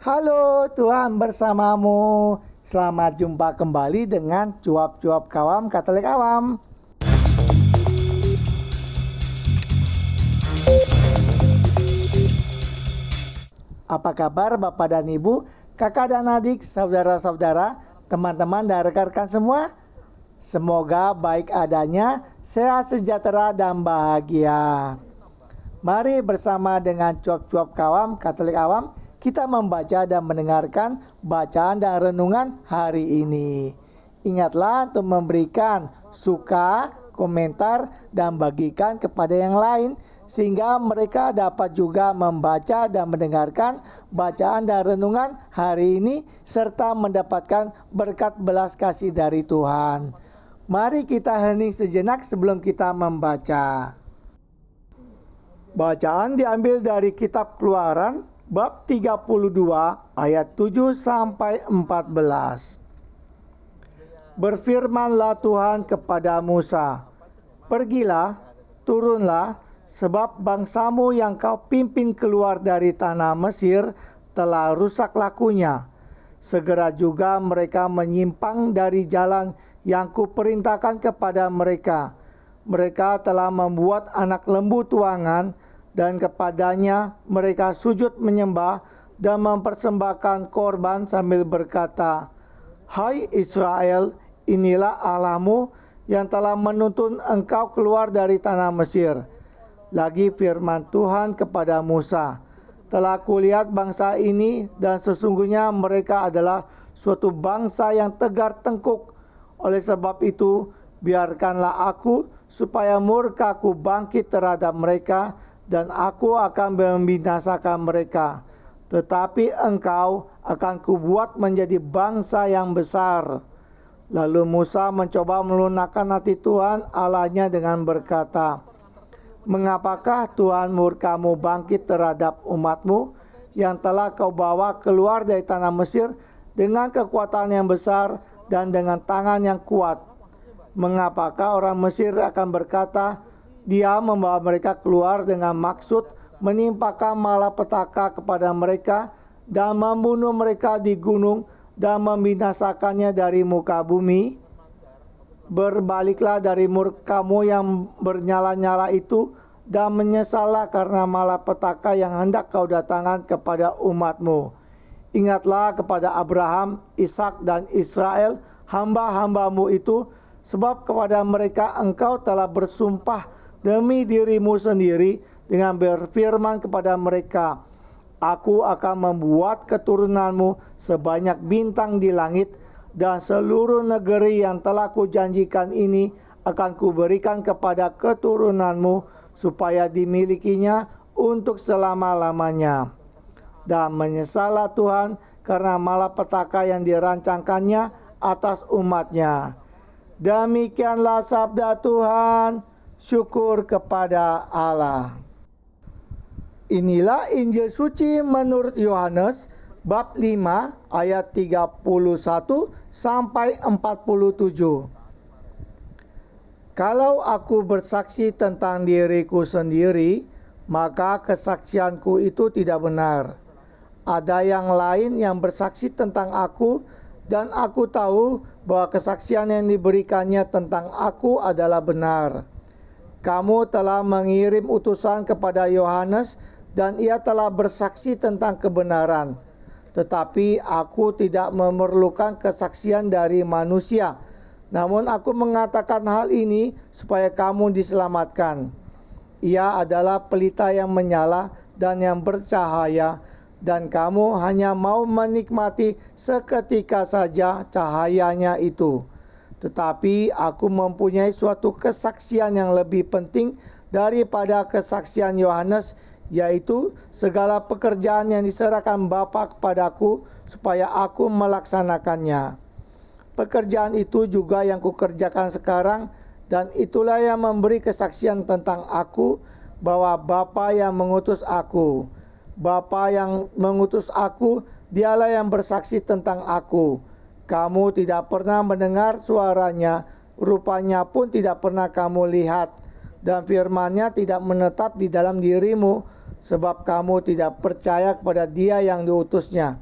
Halo, Tuhan bersamamu. Selamat jumpa kembali dengan Cuap-Cuap Kawam Katolik Awam. Apa kabar Bapak dan Ibu, kakak dan adik, saudara-saudara, teman-teman dan rekan-rekan semua? Semoga baik adanya, sehat sejahtera dan bahagia. Mari bersama dengan Cuap-Cuap Kawam Katolik Awam, kita membaca dan mendengarkan bacaan dan renungan hari ini. Ingatlah untuk memberikan suka, komentar, dan bagikan kepada yang lain, sehingga mereka dapat juga membaca dan mendengarkan bacaan dan renungan hari ini, serta mendapatkan berkat belas kasih dari Tuhan. Mari kita hening sejenak sebelum kita membaca. Bacaan diambil dari kitab Keluaran, bab 32 ayat 7 sampai 14. Berfirmanlah Tuhan kepada Musa, "Pergilah, turunlah, sebab bangsamu yang kau pimpin keluar dari tanah Mesir telah rusak lakunya. Segera juga mereka menyimpang dari jalan yang kuperintahkan kepada mereka. Mereka telah membuat anak lembu tuangan, dan kepadanya mereka sujud menyembah dan mempersembahkan korban sambil berkata, 'Hai Israel, inilah Allahmu yang telah menuntun engkau keluar dari tanah Mesir.' Lagi firman Tuhan kepada Musa, 'Telah kulihat bangsa ini, dan sesungguhnya mereka adalah suatu bangsa yang tegar tengkuk. Oleh sebab itu, biarkanlah aku supaya murkaku bangkit terhadap mereka, dan aku akan membinasakan mereka. Tetapi engkau akan kubuat menjadi bangsa yang besar.' Lalu Musa mencoba melunakkan hati Tuhan Allahnya dengan berkata, 'Mengapakah Tuhan murkamu bangkit terhadap umatmu yang telah kau bawa keluar dari tanah Mesir dengan kekuatan yang besar dan dengan tangan yang kuat? Mengapakah orang Mesir akan berkata, Dia membawa mereka keluar dengan maksud menimpakan malapetaka kepada mereka dan membunuh mereka di gunung dan membinasakannya dari muka bumi? Berbaliklah dari murkamu yang bernyala-nyala itu dan menyesallah karena malapetaka yang hendak kau datangkan kepada umatmu. Ingatlah kepada Abraham, Ishak dan Israel, hamba-hambamu itu, sebab kepada mereka engkau telah bersumpah demi dirimu sendiri dengan berfirman kepada mereka, Aku akan membuat keturunanmu sebanyak bintang di langit, dan seluruh negeri yang telah kujanjikan ini akan kuberikan kepada keturunanmu, supaya dimilikinya untuk selama-lamanya. Dan menyesallah Tuhan karena malapetaka yang dirancangkannya atas umatnya.' Demikianlah sabda Tuhan, syukur kepada Allah." Inilah Injil suci menurut Yohanes bab 5 ayat 31 sampai 47. Kalau aku bersaksi tentang diriku sendiri, maka kesaksianku itu tidak benar. Ada yang lain yang bersaksi tentang aku, dan aku tahu bahwa kesaksian yang diberikannya tentang aku adalah benar. Kamu telah mengirim utusan kepada Yohanes, dan ia telah bersaksi tentang kebenaran. Tetapi aku tidak memerlukan kesaksian dari manusia. Namun aku mengatakan hal ini supaya kamu diselamatkan. Ia adalah pelita yang menyala dan yang bercahaya, dan kamu hanya mau menikmati seketika saja cahayanya itu. Tetapi aku mempunyai suatu kesaksian yang lebih penting daripada kesaksian Yohanes, yaitu segala pekerjaan yang diserahkan Bapa kepadaku supaya aku melaksanakannya. Pekerjaan itu juga yang kukerjakan sekarang, dan itulah yang memberi kesaksian tentang aku, bahwa Bapa yang mengutus aku. Bapa yang mengutus aku, dialah yang bersaksi tentang aku. Kamu tidak pernah mendengar suaranya, rupanya pun tidak pernah kamu lihat, dan firman-Nya tidak menetap di dalam dirimu, sebab kamu tidak percaya kepada Dia yang diutusnya.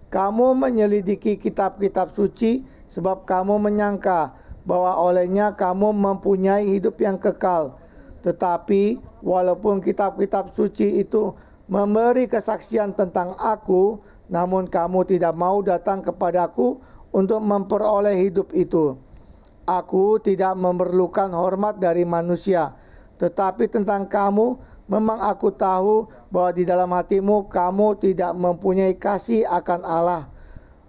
Kamu menyelidiki kitab-kitab suci sebab kamu menyangka bahwa olehnya kamu mempunyai hidup yang kekal. Tetapi walaupun kitab-kitab suci itu memberi kesaksian tentang aku, namun kamu tidak mau datang kepadaku untuk memperoleh hidup itu. Aku tidak memerlukan hormat dari manusia, tetapi tentang kamu, memang aku tahu bahwa di dalam hatimu kamu tidak mempunyai kasih akan Allah.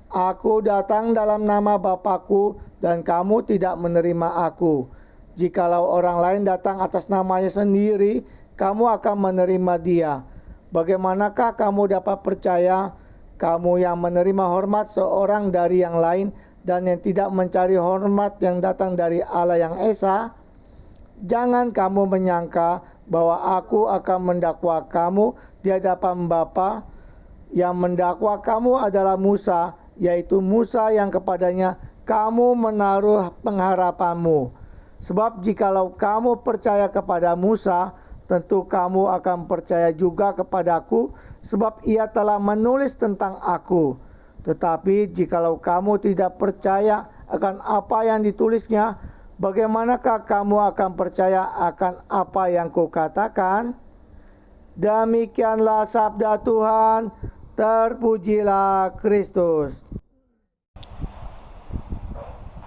Aku datang dalam nama Bapakku dan kamu tidak menerima aku. Jikalau orang lain datang atas namanya sendiri, kamu akan menerima dia. Bagaimanakah kamu dapat percaya, kamu yang menerima hormat seorang dari yang lain dan yang tidak mencari hormat yang datang dari Allah yang Esa? Jangan kamu menyangka bahwa aku akan mendakwa kamu di hadapan Bapa. Yang mendakwa kamu adalah Musa, yaitu Musa yang kepadanya kamu menaruh pengharapanmu. Sebab jikalau kamu percaya kepada Musa, tentu kamu akan percaya juga kepadaku, sebab ia telah menulis tentang aku. Tetapi jikalau kamu tidak percaya akan apa yang ditulisnya, bagaimanakah kamu akan percaya akan apa yang kukatakan? Demikianlah sabda Tuhan, terpujilah Kristus.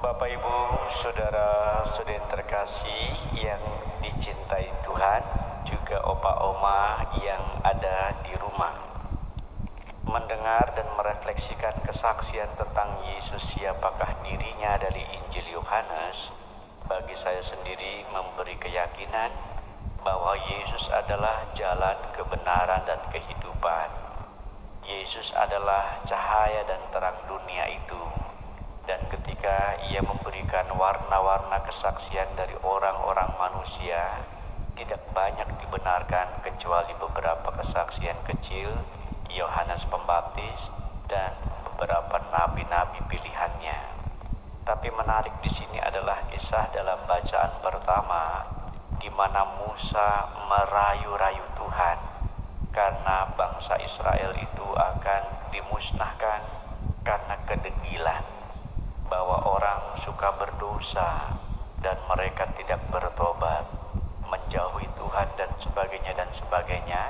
Bapak, Ibu, saudara-saudari terkasih yang dicintai Tuhan, juga opa-oma yang ada di rumah. Mendengar dan merefleksikan kesaksian tentang Yesus siapakah dirinya dari Injil Yohanes, bagi saya sendiri memberi keyakinan bahwa Yesus adalah jalan kebenaran dan kehidupan. Yesus adalah cahaya dan terang dunia itu. Dan ketika ia memberikan warna-warna kesaksian dari orang-orang manusia, tidak banyak dibenarkan kecuali beberapa kesaksian kecil Yohanes Pembaptis dan beberapa nabi-nabi pilihannya. Tapi menarik di sini adalah kisah dalam bacaan pertama, di mana Musa merayu-rayu Tuhan karena bangsa Israel itu akan dimusnahkan karena kedegilan, bahwa orang suka berdosa dan mereka tidak bertobat, menjauhi Tuhan dan sebagainya,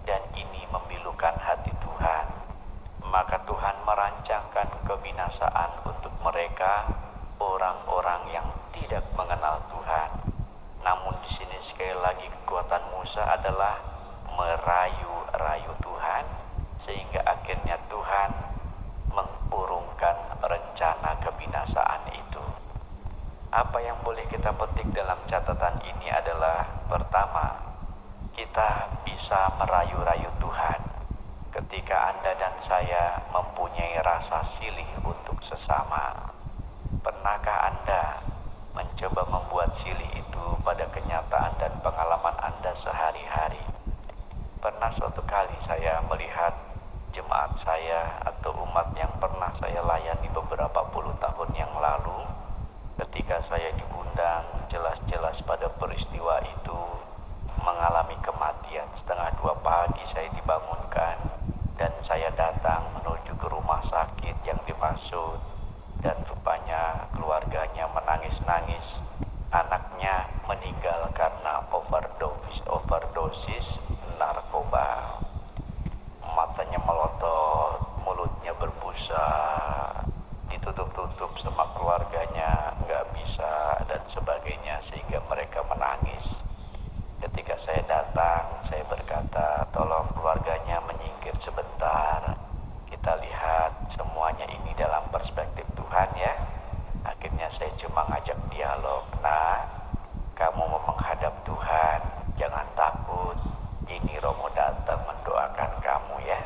dan ini memilukan hati Tuhan. Maka Tuhan merancangkan kebinasaan untuk mereka, orang-orang yang tidak mengenal Tuhan. Namun di sini sekali lagi kekuatan Musa adalah merayu-rayu Tuhan, sehingga akhirnya Tuhan mengurungkan rencana kebinasaan itu. Apa yang boleh kita petik dalam catatan ini adalah, pertama, kita bisa merayu-rayu Tuhan ketika Anda dan saya mempunyai rasa silih untuk sesama. Pernahkah Anda mencoba membuat silih itu pada kenyataan dan pengalaman Anda sehari-hari? Pernah suatu kali saya melihat jemaat saya atau umat yang pernah saya layani beberapa puluh tahun yang lalu, ketika saya diundang jelas-jelas pada peristiwa itu, mengalami kematian. 1:30 pagi saya dibangunkan dan saya datang menuju ke rumah sakit yang dimaksud, dan rupanya keluarganya menangis-nangis. Anaknya meninggal karena overdosis narkoba. Matanya melotot, mulutnya berbusa, ditutup-tutup sama keluarganya, nggak bisa dan sebagainya, sehingga mereka menangis. Ketika saya datang, saya berkata, tolong keluarganya menyingkir sebentar. Kita lihat semuanya ini dalam perspektif Tuhan ya. Akhirnya saya cuma ngajak dialog. Nah, kamu mau menghadap Tuhan, jangan takut. Ini Romo datang mendoakan kamu ya.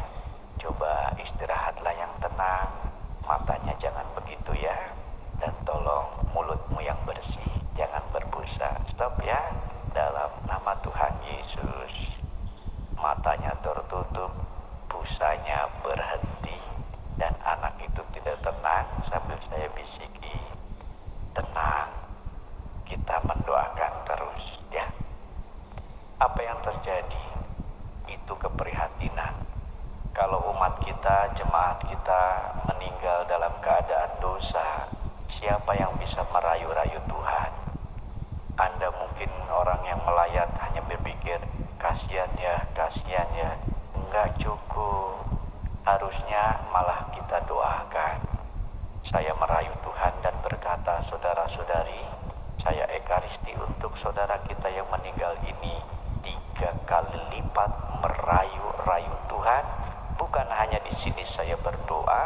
Coba istirahatlah yang tenang, matanya jangan begitu ya. Dan tolong mulutmu yang bersih, jangan berbusa. Stop ya. Dalam nama Tuhan Yesus. Matanya tertutup, busanya berhenti, dan anak itu tidak tenang. Sambil saya bisiki, tenang, kita mendoakan terus ya. Apa yang terjadi? Itu keprihatinan. Kalau umat umat kita, jemaat kita meninggal dalam keadaan dosa, siapa yang bisa merayu-rayu Tuhan? Anda mungkin orang yang melayat hanya berpikir, kasihan ya. Enggak cukup. Harusnya malah kita doakan. Saya merayu Tuhan dan berkata, saudara-saudari, saya ekaristi untuk saudara kita yang meninggal ini 3 kali lipat merayu-rayu Tuhan. Bukan hanya di sini saya berdoa,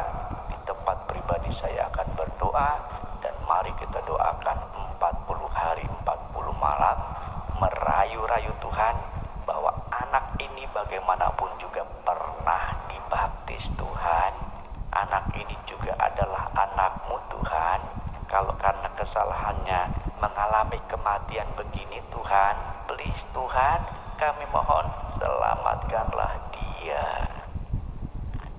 di tempat pribadi saya akan berdoa, dan mari kita doakan 40 hari 40 malam merayu-rayu Tuhan bahwa anak ini bagaimanapun juga pernah dibaptis Tuhan. Anak ini juga adalah anakmu Tuhan. Kalau karena kesalahannya mengalami kematian begini Tuhan, please Tuhan, kami mohon selamatkanlah dia.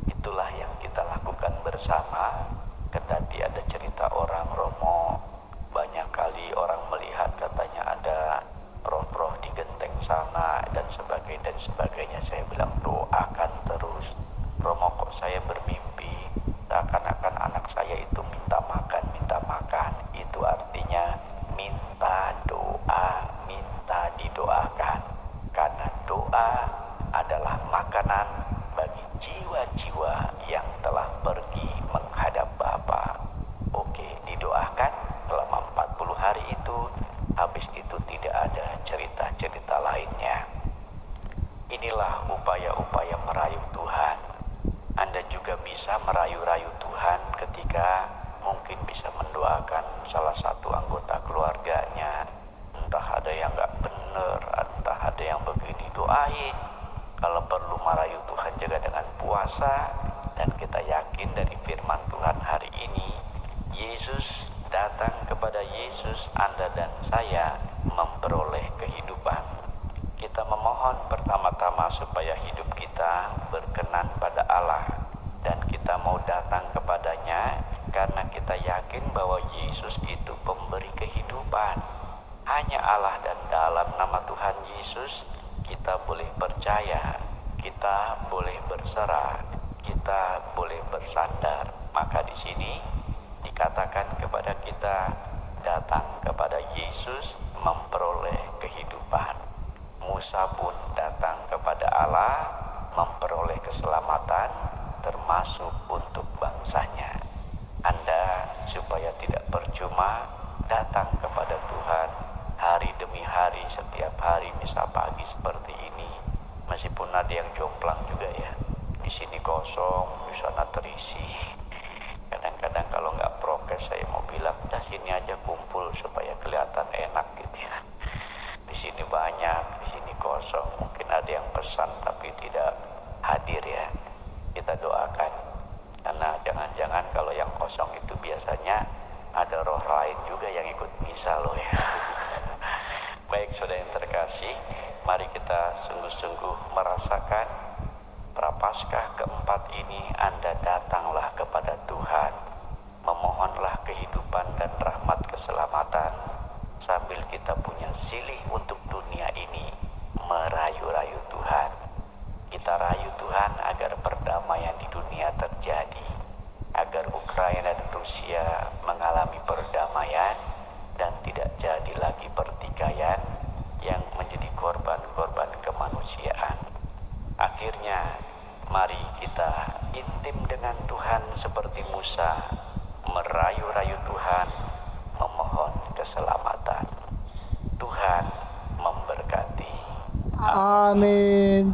Itulah yang kita lakukan bersama. Kendati ada cerita orang Romo, banyak kali orang melihat katanya ada roh-roh di genteng sana dan sebagainya. Saya bilang doakan terus. Romo, kok saya bermimpi seakan-akan anak saya itu minta makan. Itu artinya minta doa, minta didoakan. Karena doa adalah makanan bagi jiwa-jiwa yang telah pergi menghadap Bapa. Oke, didoakan selama 40 hari itu. Habis itu tidak ada cerita-cerita lainnya. Inilah upaya-upaya merayu Tuhan. Anda juga bisa merayu-rayu Tuhan ketika mungkin bisa mendoakan salah satu anggota keluarganya. Entah ada yang gak benar, entah ada yang begini, doain. Kalau perlu merayu Tuhan juga dengan puasa. Dan kita yakin dari firman Tuhan hari ini, Yesus datang, kepada Yesus Anda dan saya memperoleh kehidupan. Kita memohon pertama-tama supaya hidup kita berkenan pada Allah. Dan kita mau datang kepadanya karena kita yakin bahwa Yesus itu pemberi kehidupan. Hanya Allah, dan dalam nama Tuhan Yesus kita boleh percaya, kita boleh berserah, kita boleh bersandar. Maka di sini dikatakan kepada kita, datang kepada Yesus memperoleh kehidupan. Musa pun datang kepada Allah memperoleh keselamatan, termasuk untuk bangsanya. Anda supaya tidak percuma datang kepada Tuhan hari demi hari, setiap hari, misal pagi seperti ini. Meskipun ada yang jomplang juga ya, di sini kosong, di sana terisi. Kadang-kadang kalau nggak prokes, saya mau bilang, dah sini aja kumpul supaya kelihatan enak gitu ya. Di sini banyak, di sini kosong. Mungkin ada yang pesan tapi tidak hadir ya. Kita doakan, karena jangan-jangan kalau yang kosong itu biasanya ada roh lain juga yang ikut misa loh ya. Baik saudara yang terkasih, mari kita sungguh-sungguh merasakan Prapaskah keempat ini. Anda datanglah kepada Tuhan, memohonlah kehidupan dan rahmat keselamatan, sambil kita punya silih untuk dunia ini, merayu-rayu Tuhan. Kita rayu Tuhan agar perdamaian di dunia terjadi, agar Ukraina dan Rusia mengalami perdamaian dan tidak jadi lagi pertikaian yang menjadi korban-korban kemanusiaan. Akhirnya, mari kita intim dengan Tuhan seperti Musa, merayu-rayu Tuhan, memohon keselamatan. Tuhan memberkati. Amin.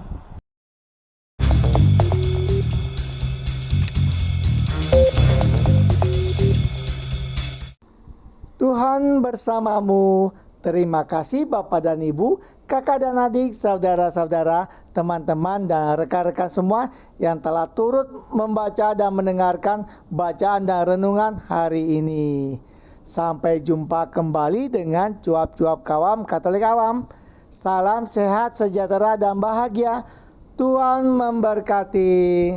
Tuhan bersamamu. Terima kasih Bapak dan Ibu, kakak dan adik, saudara-saudara, teman-teman dan rekan-rekan semua yang telah turut membaca dan mendengarkan bacaan dan renungan hari ini. Sampai jumpa kembali dengan cuap-cuap kawam Katolik Awam. Salam sehat, sejahtera dan bahagia. Tuhan memberkati.